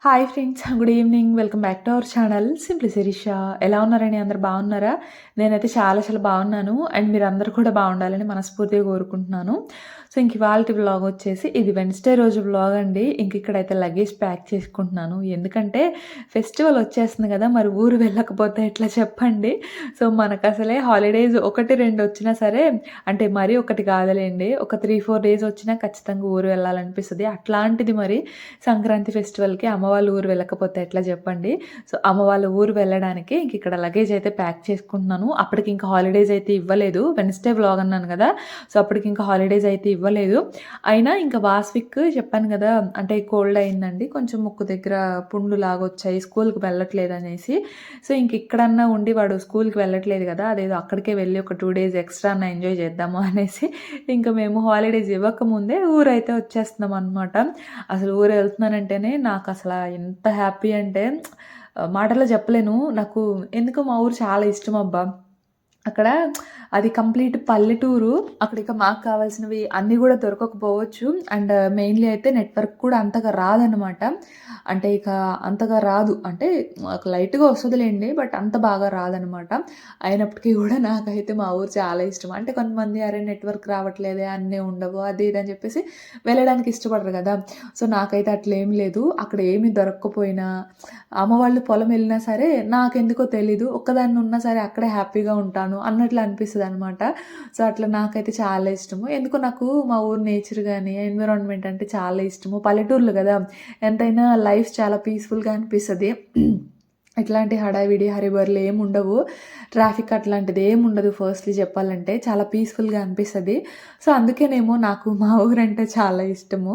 Hi friends, good evening. Welcome back to our channel simply Sirisha. ఎలా ఉన్నారండి? అందరు బాగున్నారా? నేనైతే చాలా చాలా బాగున్నాను. అండ్ మీరందరూ కూడా బాగుండాలని మనస్ఫూర్తిగా కోరుకుంటున్నాను. సో ఇంక ఇవాల్టి వ్లాగ్ వచ్చేసి ఇది వెన్స్డే రోజు వ్లాగ్ అండి. ఇంక ఇక్కడైతే లగేజ్ ప్యాక్ చేసుకుంటున్నాను. ఎందుకంటే ఫెస్టివల్ వచ్చేస్తుంది కదా, మరి ఊరు వెళ్ళకపోతే ఎట్లా చెప్పండి. సో మనకు అసలే హాలిడేస్ 1-2 వచ్చినా సరే, అంటే మరీ ఒకటి కాదులేండి, ఒక 3-4 డేస్ వచ్చినా ఖచ్చితంగా ఊరు వెళ్ళాలనిపిస్తుంది. అట్లాంటిది మరి సంక్రాంతి ఫెస్టివల్‌కి అమ్మ వాళ్ళ ఊరు వెళ్ళకపోతే ఎట్లా చెప్పండి. సో అమ్మ వాళ్ళ ఊరు వెళ్ళడానికి ఇంక ఇక్కడ లగేజ్ అయితే ప్యాక్ చేసుకుంటున్నాను. అప్పటికి ఇంకా హాలిడేస్ అయితే ఇవ్వలేదు. వెన్స్డే వ్లాగ్ అన్నాను కదా, సో అప్పటికి ఇంకా హాలిడేస్ అయితే ఇవ్వలేదు. అయినా ఇంకా వాస్విక్ చెప్పాను కదా, అంటే కోల్డ్ అయిందండి, కొంచెం ముక్కు దగ్గర పుండ్లు లాగొచ్చాయి, స్కూల్కి వెళ్ళట్లేదు అనేసి. సో ఇంక ఇక్కడన్నా ఉండి వాడు స్కూల్కి వెళ్ళట్లేదు కదా, అదేదో అక్కడికే వెళ్ళి ఒక 2 డేస్ ఎక్స్ట్రా అన్న ఎంజాయ్ చేద్దాము అనేసి ఇంకా మేము హాలిడేస్ ఇవ్వకముందే ఊరైతే వచ్చేస్తున్నాం అనమాట. అసలు ఊరు వెళ్తున్నానంటేనే నాకు అసలు ఎంత హ్యాపీ అంటే మాటల్లో చెప్పలేను. నాకు ఎందుకో మా ఊరు చాలా ఇష్టం అబ్బా. అక్కడ అది కంప్లీట్ పల్లెటూరు. అక్కడ ఇక మాకు కావాల్సినవి అన్నీ కూడా దొరకకపోవచ్చు. అండ్ మెయిన్లీ అయితే నెట్వర్క్ కూడా అంతగా రాదనమాట. అంటే ఇక అంతగా రాదు, అంటే లైట్గా వస్తుందిలేండి, బట్ అంత బాగా రాదనమాట. అయినప్పటికీ కూడా నాకైతే మా ఊరు చాలా ఇష్టం. అంటే కొంతమంది అరే నెట్వర్క్ రావట్లేదే, అన్నీ ఉండవు, అది ఇది అని చెప్పేసి వెళ్ళడానికి ఇష్టపడరు కదా. సో నాకైతే అట్లా ఏం లేదు. అక్కడ ఏమి దొరక్కపోయినా, అమ్మ వాళ్ళు పొలం వెళ్ళినా సరే నాకెందుకో తెలీదు, ఒక్కదాన్ని ఉన్నా సరే అక్కడే హ్యాపీగా ఉంటాను అన్నట్లు అనిపిస్తుంది అనమాట. సో అట్లా నాకైతే చాలా ఇష్టము. ఎందుకో నాకు మా ఊరు నేచర్ కానీ ఎన్విరాన్మెంట్ అంటే చాలా ఇష్టము. పల్లెటూర్లు కదా, ఎంతైనా లైఫ్ చాలా పీస్ఫుల్గా అనిపిస్తుంది. ఇట్లాంటి హడావిడి హరిబర్లు ఏమి ఉండవు, ట్రాఫిక్ అట్లాంటిది ఏమి ఉండదు. ఫస్ట్లీ చెప్పాలంటే చాలా పీస్ఫుల్గా అనిపిస్తుంది. సో అందుకేనేమో నాకు మా ఊరంటే చాలా ఇష్టము.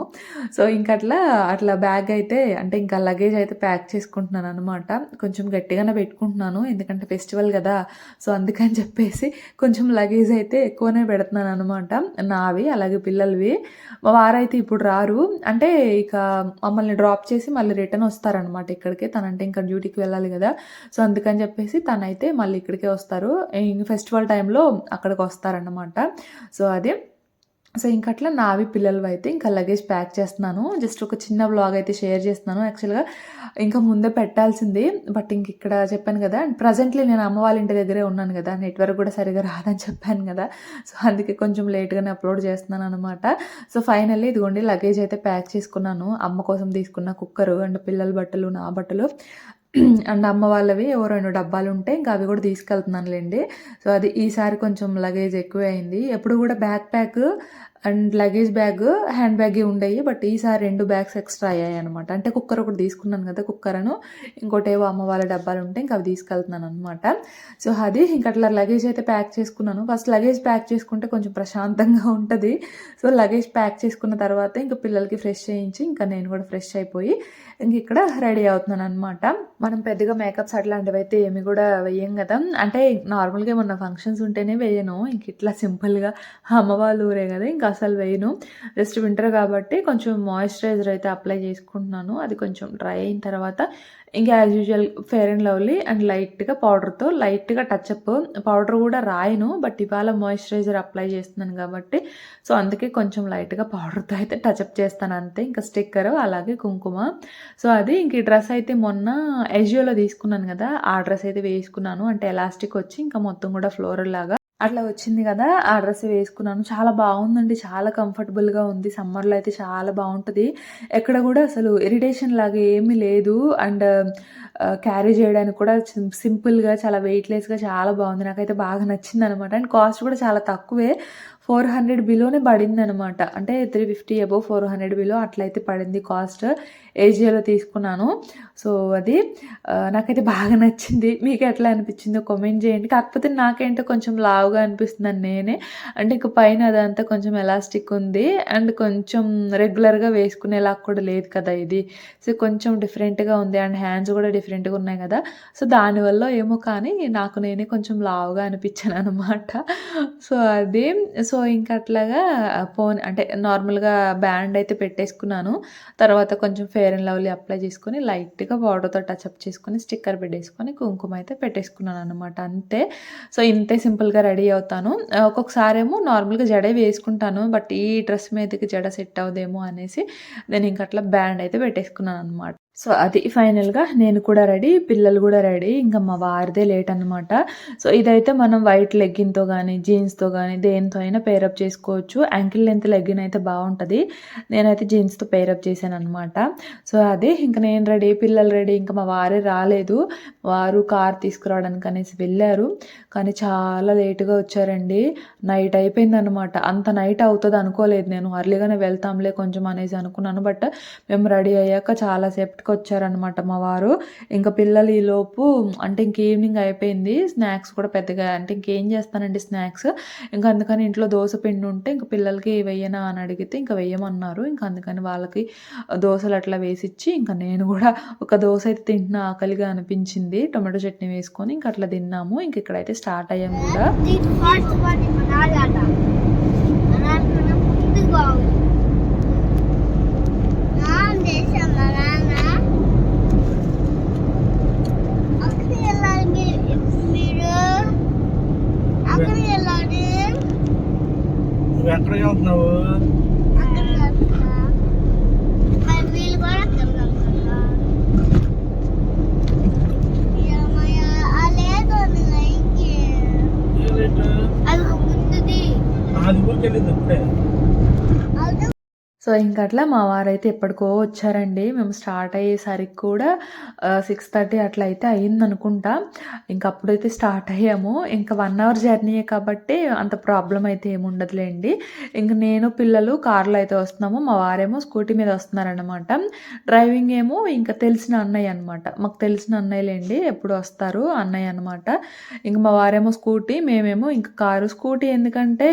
సో ఇంక అట్లా బ్యాగ్ అయితే, అంటే ఇంకా లగేజ్ అయితే ప్యాక్ చేసుకుంటున్నాను అనమాట. కొంచెం గట్టిగానే పెట్టుకుంటున్నాను, ఎందుకంటే ఫెస్టివల్ కదా. సో అందుకని చెప్పేసి కొంచెం లగేజ్ అయితే ఎక్కువనే పెడుతున్నాను అనమాట, నావి అలాగే పిల్లలవి. మా వారైతే ఇప్పుడు రారు, అంటే ఇక మమ్మల్ని డ్రాప్ చేసి మళ్ళీ రిటర్న్ వస్తారనమాట ఇక్కడికి. తనంటే ఇంకా డ్యూటీకి వెళ్ళాలి కదా, సో అందుకని చెప్పేసి తనైతే మళ్ళీ ఇక్కడికే వస్తారు. ఫెస్టివల్ టైంలో అక్కడికి వస్తారన్నమాట. సో అదే. సో ఇంకట్లా నావి పిల్లలవి అయితే ఇంకా లగేజ్ ప్యాక్ చేస్తున్నాను. జస్ట్ ఒక చిన్న వ్లాగ్ అయితే షేర్ చేస్తున్నాను. యాక్చువల్గా ఇంకా ముందే పెట్టాల్సింది, బట్ ఇంక ఇక్కడ చెప్పాను కదా, ప్రజెంట్లీ నేను అమ్మ వాళ్ళ ఇంటి దగ్గరే ఉన్నాను కదా, నెట్వర్క్ కూడా సరిగా రాదని చెప్పాను కదా. సో అందుకే కొంచెం లేట్గానే అప్లోడ్ చేస్తున్నాను అనమాట. సో ఫైనల్లీ ఇదిగోండి లగేజ్ అయితే ప్యాక్ చేసుకున్నాను. అమ్మ కోసం తీసుకున్న కుక్కరు అండ్ పిల్లల బట్టలు, నా బట్టలు అండ్ అమ్మ వాళ్ళవి ఏవో 2 డబ్బాలు ఉంటే ఇంకా అవి కూడా తీసుకెళ్తున్నానులేండి. సో అది ఈసారి కొంచెం లగేజ్ ఎక్కువే అయింది. ఎప్పుడు కూడా back pack and luggage bag, hand బ్యాగే ఉండేవి, బట్ ఈసారి 2 బ్యాగ్స్ ఎక్స్ట్రా అయ్యాయి అనమాట. అంటే కుక్కర్ ఒకటి తీసుకున్నాను కదా, కుక్కరను ఇంకోటేవో అమ్మ వాళ్ళ డబ్బాలు ఉంటే ఇంకా అవి తీసుకెళ్తున్నాను అనమాట. సో అది ఇంక అట్లా లగేజ్ అయితే ప్యాక్ చేసుకున్నాను. ఫస్ట్ లగేజ్ ప్యాక్ చేసుకుంటే కొంచెం ప్రశాంతంగా ఉంటుంది. సో లగేజ్ ప్యాక్ చేసుకున్న తర్వాత ఇంకా పిల్లలకి ఫ్రెష్ చేయించి ఇంకా నేను కూడా ఫ్రెష్ అయిపోయి ఇంక ఇక్కడ రెడీ అవుతున్నాను అనమాట. మనం పెద్దగా మేకప్స్ అట్లాంటివి అయితే ఏమి కూడా వేయం కదా, అంటే నార్మల్గా ఏమన్నా ఫంక్షన్స్ ఉంటేనే వేయను. ఇంక ఇట్లా సింపుల్గా అమ్మ వాళ్ళ ఊరే కదా, ఇంకా అసలు వేయను. జస్ట్ వింటర్ కాబట్టి కొంచెం మాయిశ్చరైజర్ అయితే అప్లై చేసుకుంటున్నాను. అది కొంచెం డ్రై అయిన తర్వాత ఇంకా as usual fair and lovely and లైట్గా పౌడర్తో లైట్గా టచ్అప్, పౌడర్ కూడా రాయను, బట్ ఇవాళ మాయిశ్చరైజర్ అప్లై చేస్తున్నాను కాబట్టి సో అందుకే కొంచెం లైట్గా పౌడర్తో అయితే టచ్అప్ చేస్తాను అంతే. ఇంకా స్టిక్కర్ అలాగే కుంకుమ. సో అది ఇంక ఈ డ్రెస్ అయితే మొన్న ఎజియోలో తీసుకున్నాను కదా, ఆ డ్రెస్ అయితే వేసుకున్నాను. అంటే ఎలాస్టిక్ వచ్చి ఇంకా మొత్తం కూడా ఫ్లోరల్ లాగా అట్లా వచ్చింది కదా, ఆ డ్రెస్ వేసుకున్నాను. చాలా బాగుందండి, చాలా కంఫర్టబుల్గా ఉంది. సమ్మర్లో అయితే చాలా బాగుంటుంది. ఎక్కడ కూడా అసలు ఇరిటేషన్ లాగా ఏమీ లేదు. అండ్ క్యారీ చేయడానికి కూడా సింపుల్గా, చాలా వెయిట్లెస్గా చాలా బాగుంది. నాకైతే బాగా నచ్చింది అనమాట. అండ్ కాస్ట్ కూడా చాలా తక్కువే, 400 బిలోనే పడింది అనమాట. అంటే 350 అబోవ్ 400 బిలో అట్లయితే పడింది కాస్ట్. ఏజియోలో తీసుకున్నాను. సో అది నాకైతే బాగా నచ్చింది. మీకు ఎట్లా అనిపించిందో కామెంట్ చేయండి. కాకపోతే నాకేంటో కొంచెం లావుగా అనిపిస్తుందని నేనే, అంటే ఇంక పైన అదంతా కొంచెం ఎలాస్టిక్ ఉంది అండ్ కొంచెం రెగ్యులర్గా వేసుకునేలాగా కూడా లేదు కదా ఇది. సో కొంచెం డిఫరెంట్గా ఉంది అండ్ హ్యాండ్స్ కూడా డిఫరెంట్గా ఉన్నాయి కదా. సో దానివల్ల ఏమో కానీ నాకు నేనే కొంచెం లావుగా అనిపించాను అనమాట. సో అది. సో ఇంకా అట్లాగా ఫోన్ అంటే నార్మల్గా బ్యాండ్ అయితే పెట్టేసుకున్నాను. తర్వాత కొంచెం ఫెయిర్ అండ్ లవ్లీ అప్లై చేసుకొని లైట్గా పౌడర్తో టచ్అప్ చేసుకొని స్టిక్కర్ పెట్టేసుకొని కుంకుమ అయితే పెట్టేసుకున్నాను అనమాట, అంతే. సో ఇంతే సింపుల్గా రెడీ అవుతాను. ఒక్కొక్కసారి ఏమో నార్మల్గా జడే వేసుకుంటాను, బట్ ఈ డ్రెస్ మీదకి జడ సెట్ అవుదేమో అనేసి నేను ఇంక అట్లా బ్యాండ్ అయితే పెట్టేసుకున్నాను అనమాట. సో అది ఫైనల్‌గా నేను కూడా రెడీ, పిల్లలు కూడా రెడీ. ఇంకా మా వారిదే లేట్ అనమాట. సో ఇదైతే మనం వైట్ లెగ్గిన్‌తో గానీ, జీన్స్‌తో గానీ దేనితో అయినా పేరప్ చేసుకోవచ్చు. యాంకిల్ లెంత్ లెగ్గిన్ అయితే బావుంటది. నేనైతే జీన్స్‌తో పేరప్ చేశాననమాట. సో అదే ఇంక నేను రెడీ, పిల్లలు రెడీ. ఇంకా మా వారే రాలేదు. వారు కార్ తీసుకురావడానికి అనేసి వెళ్ళారు. కానీ చాలా లేట్‌గా వచ్చారండి. నైట్ అయిపోయిందనమాట. అంత నైట్ అవుతది అనుకోలేదు నేను. ఎర్లీగానే వెళ్తాంలే కొంచెం అనేసి అనుకున్నాను. బట్ మేము రెడీ అయ్యాక చాలా సేపటికి వచ్చారనమాట మా వారు. ఇంక పిల్లలు ఈలోపు అంటే ఇంక ఈవినింగ్ అయిపోయింది. స్నాక్స్ కూడా పెద్దగా అంటే ఇంకేం చేస్తానండి స్నాక్స్. ఇంక అందుకని ఇంట్లో దోస పిండి ఉంటే ఇంక పిల్లలకి వెయ్యనా అని అడిగితే ఇంక వెయ్యమన్నారు. ఇంక అందుకని వాళ్ళకి దోసలు అట్లా వేసిచ్చి ఇంక నేను కూడా ఒక దోస అయితే తింటున్నా ఆకలిగా అనిపించింది. టొమాటో చట్నీ వేసుకొని ఇంక అట్లా తిన్నాము. ఇంక ఇక్కడైతే స్టార్ట్ అయ్యాము కూడా. నువ్వు ఎక్కడికి వెళ్తున్నావు? అది ఊరికి వెళ్ళింది అప్పుడే. సో ఇంక అట్లా మా వారైతే ఎప్పటికో వచ్చారండి. మేము స్టార్ట్ అయ్యేసరికి కూడా 6:30 అట్లా అయితే అయిందనుకుంటా. ఇంక అప్పుడైతే స్టార్ట్ అయ్యాము. ఇంకా 1 అవర్ జర్నీయే కాబట్టి అంత ప్రాబ్లమ్ అయితే ఏముండదులేండి. ఇంక నేను పిల్లలు కార్లో అయితే వస్తున్నాము. మా వారేమో స్కూటీ మీద వస్తున్నారనమాట. డ్రైవింగ్ ఏమో ఇంకా తెలిసిన అన్నయ్య అనమాట. మాకు తెలిసిన అన్నయ్యలేండి. ఎప్పుడు వస్తారు అన్నయ్య అనమాట. ఇంక మా వారేమో స్కూటీ, మేమేమో ఇంక కారు. స్కూటీ ఎందుకంటే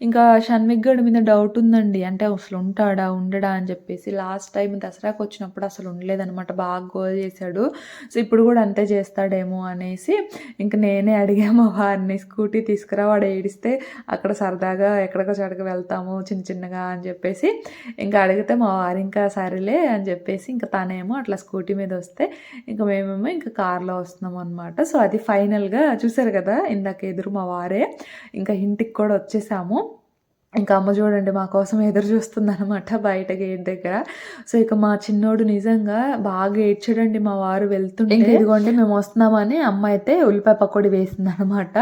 ఇంకా షణ్విక్ గడి మీద డౌట్ ఉందండి. అంటే అసలు ఉంటాడా, ఉండడా అని చెప్పేసి. లాస్ట్ టైం దసరాకి వచ్చినప్పుడు అసలు ఉండలేదనమాట. బాగా గోల చేశాడు. సో ఇప్పుడు కూడా అంతే చేస్తాడేమో అనేసి ఇంక నేనే అడిగా మా వారిని, స్కూటీ తీసుకురా, వాడు ఏడిస్తే అక్కడ సరదాగా ఎక్కడికో చోటకి వెళ్తాము చిన్న చిన్నగా అని చెప్పేసి ఇంకా అడిగితే మా వారు ఇంకా సరేలే అని చెప్పేసి ఇంకా తనేమో అట్లా స్కూటీ మీద వస్తే ఇంకా మేమేమో ఇంకా కార్లో వస్తున్నాం అనమాట. సో అది ఫైనల్గా చూసారు కదా ఇందాక ఎదురు మా వారే. ఇంకా ఇంటికి కూడా వచ్చేసాము. ఇంకా అమ్మ చూడండి మా కోసం ఎదురు చూస్తుందనమాట బయట గేట్ దగ్గర. సో ఇక మా చిన్నోడు నిజంగా బాగా ఏడ్చాడండి మా వారు వెళ్తుంటే. ఇంకా ఇదిగోండి మేము వస్తున్నామని అమ్మ అయితే ఉల్లిపాయ పకోడీ వేసిందనమాట.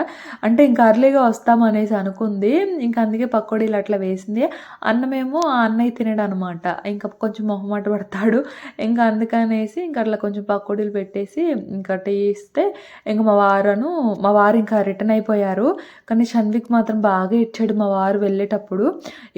అంటే ఇంకా అర్లీగా వస్తామనేసి అనుకుంది. ఇంకా అందుకే పకోడీలు అట్లా వేసింది. అన్నమేమో ఆ అన్నయ్య తినడు అనమాట. ఇంకా కొంచెం మొహమాట పడతాడు. ఇంకా అందుకనేసి ఇంకా అట్లా కొంచెం పకోడీలు పెట్టేసి ఇంకా టీ ఇస్తే ఇంకా మా వారు ఇంకా రిటర్న్ అయిపోయారు. కానీ షణ్విక్ మాత్రం బాగా ఇచ్చాడు మా వారు వెళ్ళేటప్పుడు.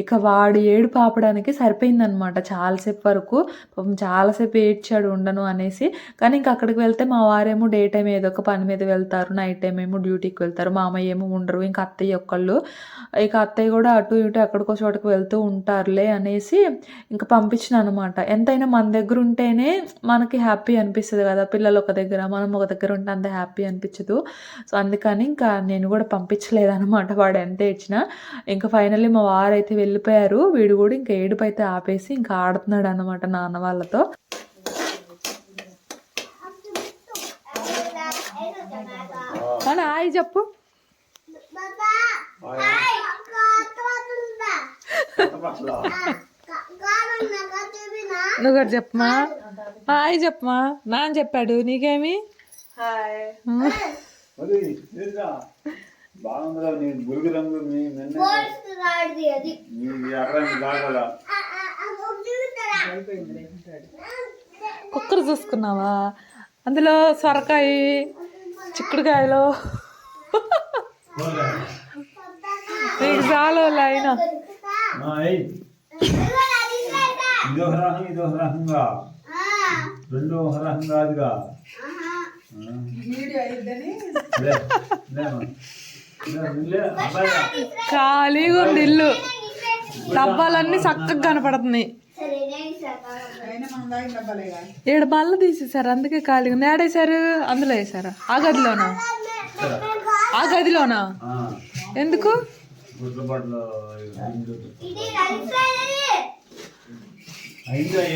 ఇక వాడు ఏడు పాపడానికి సరిపోయిందనమాట చాలాసేపు వరకు. పాపం చాలాసేపు ఏడ్చాడు ఉండను అనేసి. కానీ ఇంకా అక్కడికి వెళ్తే మా వారేమో డే టైం ఏదో ఒక పని మీద వెళ్తారు, నైట్ టైం ఏమో డ్యూటీకి వెళ్తారు, మామయ్య ఏమో ఉండరు, ఇంకా అత్తయ్య ఒక్కళ్ళు. ఇక అత్తయ్య కూడా అటు ఇటు ఎక్కడికో చోటకి వెళ్తూ ఉంటారులే అనేసి ఇంకా పంపించిన అనమాట. ఎంతైనా మన దగ్గర ఉంటేనే మనకి హ్యాపీ అనిపిస్తుంది కదా. పిల్లలు ఒక దగ్గర, మనం ఒక దగ్గర ఉంటే అంత హ్యాపీ అనిపించదు. సో అందుకని ఇంకా నేను కూడా పంపించలేదనమాట వాడు ఎంత ఏడ్చినా. ఇంకా ఫైనల్లీ మా వారైతే వెళ్ళిపోయారు. వీడు కూడా ఇంకా ఏడుపు అయితే ఆపేసి ఇంకా ఆడుతున్నాడు అనమాట నాన్న వాళ్ళతో. హాయ్ చెప్పు. నువ్వు కూడా చెప్పమా. హాయ్ చెప్పమా. నాన్న చెప్పాడు నీకేమి. బాగుందా నీ గురుగు రంగు కుక్కర్ చూసుకున్నావా? అందులో సొరకాయ, చిక్కుడుకాయలు నీకు చాలు అయినా. ఇదొక రకం, ఇదొక రకంగా, రెండు ఒక రకం కాదుగా. ఖాళీగా ఉంది ఇల్లు. డబ్బాలన్నీ చక్కగా కనపడుతున్నాయి. ఏడు బల్ల తీసేసారు అందుకే ఖాళీగా ఉంది. ఏడేసారు? అందులో వేసారా? ఆ గదిలోనా? ఆ గదిలోనా? ఎందుకు?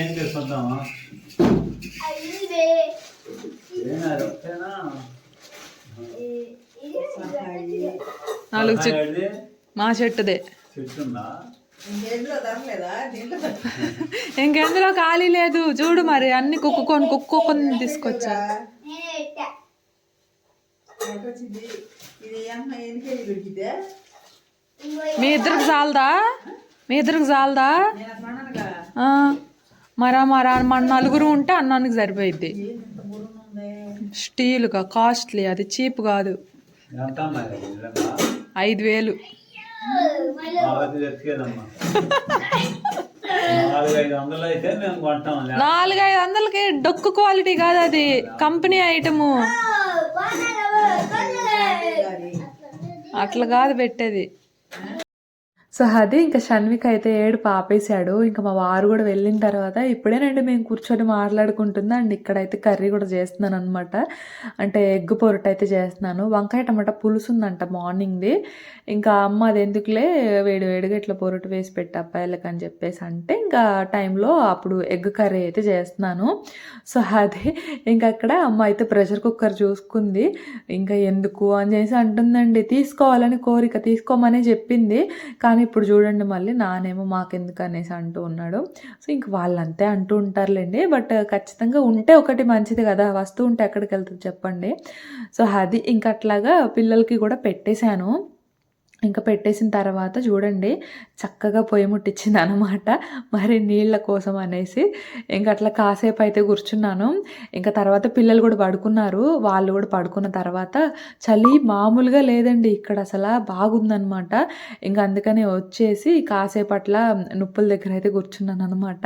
ఏం చేసుకుంటామా? 4 చెట్టు మా చెట్టుదే. చెట్టుందా? ఇంకెందులో ఖాళీ లేదు చూడు మరి అన్ని కుక్కొని తీసుకొచ్చా. మీ ఇద్దరికి చాలదా? మరా మన నలుగురు ఉంటే అన్నానికి సరిపోయిద్ది. స్టీల్గా కాస్ట్లీ, అది చీప్ కాదు. 5,000. 400-500కి డొక్కు క్వాలిటీ కాదు, అది కంపెనీ ఐటము. అట్లా కాదు పెట్టేది. సో అది ఇంకా షణ్విక్ అయితే ఏడుపు ఆపేశాడు. ఇంకా మా వారు కూడా వెళ్ళిన తర్వాత ఇప్పుడేనండి మేము కూర్చొని మాట్లాడుకుంటుందా అండి. ఇక్కడైతే కర్రీ కూడా చేస్తున్నాను అనమాట. అంటే ఎగ్ పొరటు అయితే చేస్తున్నాను. వంకాయ టమాటా పులుసు ఉందంట మార్నింగ్ది. ఇంకా అమ్మ అది ఎందుకులే వేడిగా ఇట్లా పొరటు వేసి పెట్టి అబ్బాయిలకు అని చెప్పేసి అంటే ఇంకా టైంలో అప్పుడు ఎగ్ కర్రీ అయితే చేస్తున్నాను. సో అది ఇంకా అక్కడ అమ్మ అయితే ప్రెషర్ కుక్కర్ చూసుకుంది. ఇంకా ఎందుకు అని చేసి అంటుందండి. తీసుకోవాలని కోరిక, తీసుకోమనే చెప్పింది. కానీ ఇప్పుడు చూడండి మళ్ళీ నానేమో మాకెందుకు అనేసి అంటూ ఉన్నాడు. సో ఇంక వాళ్ళంతే అంటూ ఉంటారులేండి. బట్ ఖచ్చితంగా ఉంటే ఒకటి మంచిది కదా, వస్తువు ఉంటే ఎక్కడికి వెళ్తుంది చెప్పండి. సో అది ఇంకా అట్లాగా పిల్లలకి కూడా పెట్టేశాను. ఇంకా పెట్టేసిన తర్వాత చూడండి చక్కగా పొయ్యి ముట్టించింది అనమాట. మరి నీళ్ళ కోసం అనేసి ఇంకా అట్లా కాసేపు అయితే కూర్చున్నాను. ఇంకా తర్వాత పిల్లలు కూడా పడుకున్నారు. వాళ్ళు కూడా పడుకున్న తర్వాత చలి మామూలుగా లేదండి ఇక్కడ, అసలు బాగుందనమాట. ఇంకా అందుకని వచ్చేసి కాసేపు అట్లా నుప్పుల దగ్గర అయితే కూర్చున్నాను అనమాట.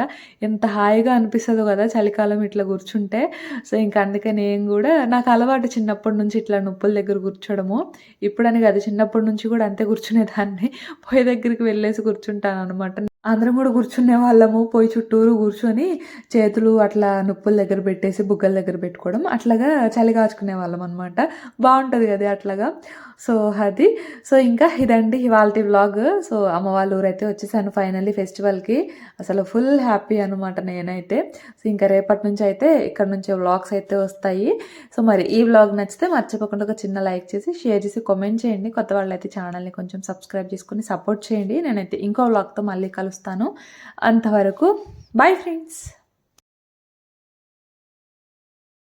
ఎంత హాయిగా అనిపిస్తుందో కదా చలికాలం ఇట్లా కూర్చుంటే. సో ఇంకా అందుకని నేను కూడా, నాకు అలవాటు చిన్నప్పటి నుంచి ఇట్లా నుప్పుల దగ్గర కూర్చోడము. ఇప్పుడని కాదు, చిన్నప్పటి నుంచి కూడా అంతే కూర్చునేదాన్ని. పొయ్యి దగ్గరికి వెళ్ళేసి కూర్చుంటాను అనమాట. అందరం కూడా కూర్చునే వాళ్ళము. పొయ్యి చుట్టూరు కూర్చొని చేతులు అట్లా నుప్పుల దగ్గర పెట్టేసి బుగ్గల దగ్గర పెట్టుకోవడం, అట్లాగా చలి కాచుకునే వాళ్ళం అనమాట. బాగుంటుంది కదా అట్లాగా. సో అది. సో ఇంకా ఇదండి ఇవాళ వ్లాగ్. సో అమ్మ వాళ్ళ ఊరైతే వచ్చేసాను ఫైనల్లీ ఫెస్టివల్కి. అసలు ఫుల్ హ్యాపీ అనమాట నేనైతే. సో ఇంకా రేపటి నుంచి అయితే ఇక్కడ నుంచి వ్లాగ్స్ అయితే వస్తాయి. సో మరి ఈ వ్లాగ్ నచ్చితే మర్చిపోకుండా ఒక చిన్న లైక్ చేసి షేర్ చేసి కామెంట్ చేయండి. కొత్త వాళ్ళు అయితే ఛానల్ని కొంచెం సబ్స్క్రైబ్ చేసుకుని సపోర్ట్ చేయండి. నేనైతే ఇంకో వ్లాగ్తో మళ్ళీ కలుస్తాను. అంతవరకు బాయ్ ఫ్రెండ్స్.